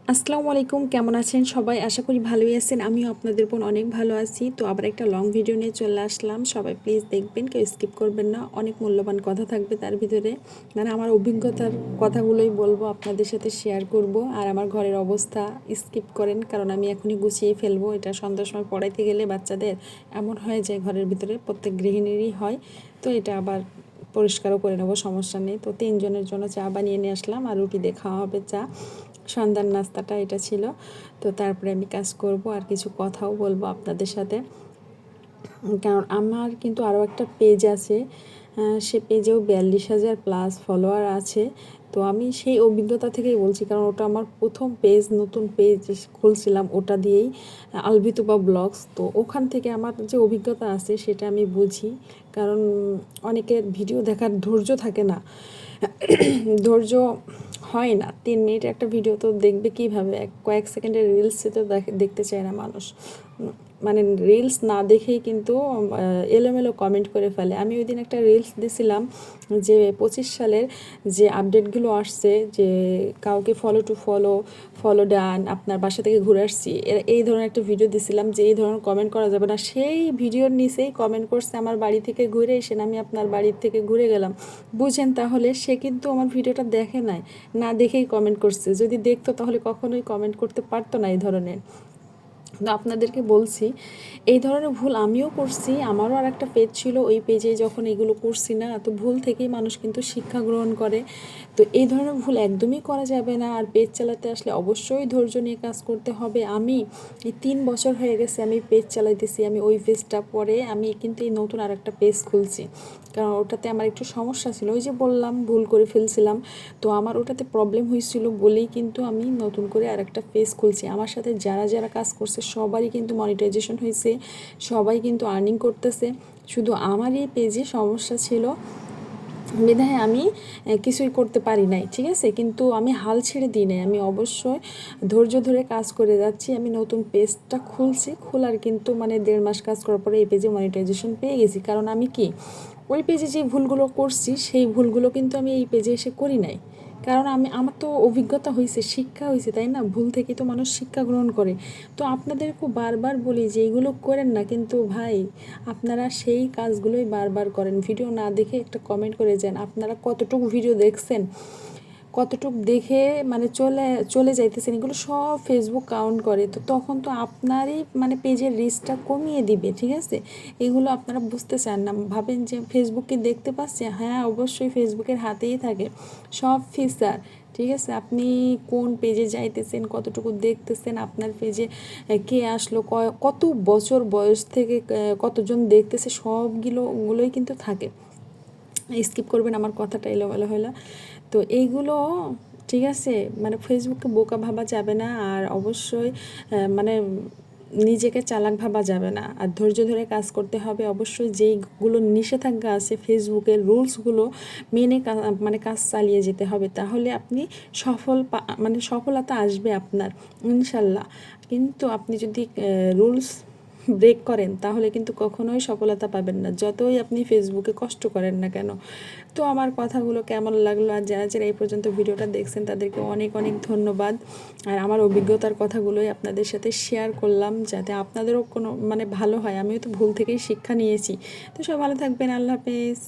আসসালামু আলাইকুম, কেমন আছেন সবাই? আশা করি ভালোই আছেন। আমিও আপনাদের বোন অনেক ভালো আছি। তো আবার একটা লং ভিডিও নিয়ে চলে আসলাম। সবাই প্লিজ দেখবেন, কেউ স্কিপ করবেন না। অনেক মূল্যবান কথা থাকবে তার ভিতরে। মানে আমার অভিজ্ঞতার কথাগুলোই বলবো, আপনাদের সাথে শেয়ার করব। আর আমার ঘরের অবস্থা স্কিপ করেন, কারণ আমি এখনই গুছিয়ে ফেলবো। এটা সন্ধ্যার সময় পড়াইতে গেলে বাচ্চাদের এমন হয়ে যায়, ঘরের ভিতরে প্রত্যেক গৃহিণীরই হয়। তো এটা আবার পরিষ্কারও করে নেবো, সমস্যা নেই। তো 3 জনের জন্য চা বানিয়ে নিয়ে আসলাম, আর রুটি দিয়ে খাওয়া হবে চা। সন্ধ্যার নাস্তাটা এটা ছিল। তো তারপরে আমি কাজ করব আর কিছু কথাও বলবো আপনাদের সাথে। কারণ আমার কিন্তু আরও একটা পেজ আছে, সে পেজেও 42,000 প্লাস ফলোয়ার আছে। তো আমি সেই অভিজ্ঞতা থেকেই বলছি, কারণ ওটা আমার প্রথম পেজ, নতুন পেজ খুলছিলাম ওটা দিয়েই, আলভিতুবা ব্লগস। তো ওখান থেকে আমার যে অভিজ্ঞতা আছে সেটা আমি বুঝি। কারণ অনেকের ভিডিও দেখার ধৈর্য থাকে না, ধৈর্য হয় না। 3 মিনিট একটা ভিডিও তো দেখবে কীভাবে? কয়েক সেকেন্ডের রিলসে তো দেখতে চায় না মানুষ। মানে রিলস না দেখেই কিন্তু এলোমেলো কমেন্ট করে ফেলে। আমি ওই দিন একটা রিলস দিছিলাম যে 25 সালের যে আপডেটগুলো আসছে, যে কাউকে ফলো ডান, আপনার বাসা থেকে ঘুরে আসছি, এই ধরনের একটা ভিডিও দিছিলাম যে এই ধরনের কমেন্ট করা যাবে না। সেই ভিডিওর নিচেই কমেন্ট করছে, আমার বাড়ি থেকে ঘুরে এসেন, আমি আপনার বাড়ির থেকে ঘুরে গেলাম। বুঝেন তাহলে? সে কিন্তু আমার ভিডিওটা দেখে নাই, না দেখেই কমেন্ট করছে। যদি দেখতো তাহলে কখনোই কমেন্ট করতে পারতো না এই ধরনের। তো আপনাদেরকে বলছি, এই ধরনের ভুল আমিও করছি। আমারও আর একটা পেজ ছিল, ওই পেজে যখন এগুলো করছি না, তো ভুল থেকেই মানুষ কিন্তু শিক্ষা গ্রহণ করে। তো এই ধরনের ভুল একদমই করা যাবে না। আর পেজ চালাতে আসলে অবশ্যই ধৈর্য নিয়ে কাজ করতে হবে। আমি এই 3 বছর হয়ে গেছে আমি পেজ চালাইতেছি। আমি ওই পেজটা পরে আমি কিন্তু এই নতুন আর একটা পেজ খুলছি, কারণ ওটাতে আমার একটু সমস্যা ছিল। ওই যে বললাম, ভুল করে ফেলছিলাম। তো আমার ওটাতে প্রবলেম হয়েছিল বলেই কিন্তু আমি নতুন করে আর একটা পেজ খুলছি। আমার সাথে যারা যারা কাজ করছে সবারই কিন্তু মনিটাইজেশন হয়েছে, সবাই কিন্তু আর্নিং করতেছে। শুধু আমার এই পেজে সমস্যা ছিল বিধায় আমি কিছুই করতে পারি নাই, ঠিক আছে? কিন্তু আমি হাল ছেড়ে দিই নাই, আমি অবশ্যই ধৈর্য ধরে কাজ করে যাচ্ছি। আমি নতুন পেজটা খুলছি, খোলার কিন্তু মানে 1.5 মাস কাজ করার পরে এই পেজে মনিটাইজেশন পেয়ে গেছি। কারণ আমি কি, ওই পেজে যে ভুলগুলো করছি সেই ভুলগুলো কিন্তু আমি এই পেজে এসে করি নাই। কারণ আমার তো অভিজ্ঞতা হয়েছে, শিক্ষা হয়েছে, তাই না? ভুল থেকেই তো মানুষ শিক্ষা গ্রহণ করে। তো আপনাদেরকেও বারবার বলি যে এইগুলো করেন না, কিন্তু ভাই আপনারা সেই কাজগুলোই বারবার করেন। ভিডিও না দেখে একটা কমেন্ট করে যান, আপনারা কতটুকু ভিডিও দেখছেন, কতটুক দেখে মানে চলে চলে যাইতেছেন, এগুলো সব ফেসবুক কাউন্ট করে। তো তখন তো আপনারই মানে পেজের রিচটা কমিয়ে দিবে, ঠিক আছে? এগুলো আপনারা বুঝতে চান না, ভাবেন যে ফেসবুককে দেখতে পাচ্ছে। হ্যাঁ, অবশ্যই ফেসবুকের হাতেই থাকে সব ফিচার, ঠিক আছে? আপনি কোন পেজে যাইতেছেন, কতটুকু দেখতেছেন, আপনার পেজে কে আসলো, কত বছর বয়স থেকে কতজন দেখতেছে, সবগুলোই কিন্তু থাকে। স্কিপ করবেন, আমার কথাটা এলোমেলো হলো। তো এইগুলো, ঠিক আছে? মানে ফেসবুককে বোকা ভাবা যাবে না, আর অবশ্যই মানে নিজেকে চালাক ভাবা যাবে না। আর ধৈর্য ধরে কাজ করতে হবে। অবশ্যই যেইগুলো নিষেধাজ্ঞা আছে ফেসবুকের রুলসগুলো মেনে মানে কাজ চালিয়ে যেতে হবে। তাহলে আপনি মানে সফলতা আসবে আপনার, ইনশাল্লাহ। কিন্তু আপনি যদি রুলস ব্রেক করেন তাহলে কিন্তু কখনোই সফলতা পাবেন না, যতই আপনি ফেসবুকে কষ্ট করেন না কেন। তো আমার কথাগুলো কেমন লাগলো, আর যারা যারা এই পর্যন্ত ভিডিওটা দেখছেন তাদেরকে অনেক অনেক ধন্যবাদ। আর আমার অভিজ্ঞতার কথাগুলোই আপনাদের সাথে শেয়ার করলাম, যাতে আপনাদেরও কোনো মানে ভালো হয়। আমিও তো ভুল থেকেই শিক্ষা নিয়েছি। তো সব ভালো থাকবেন, আল্লাহ হাফেজ।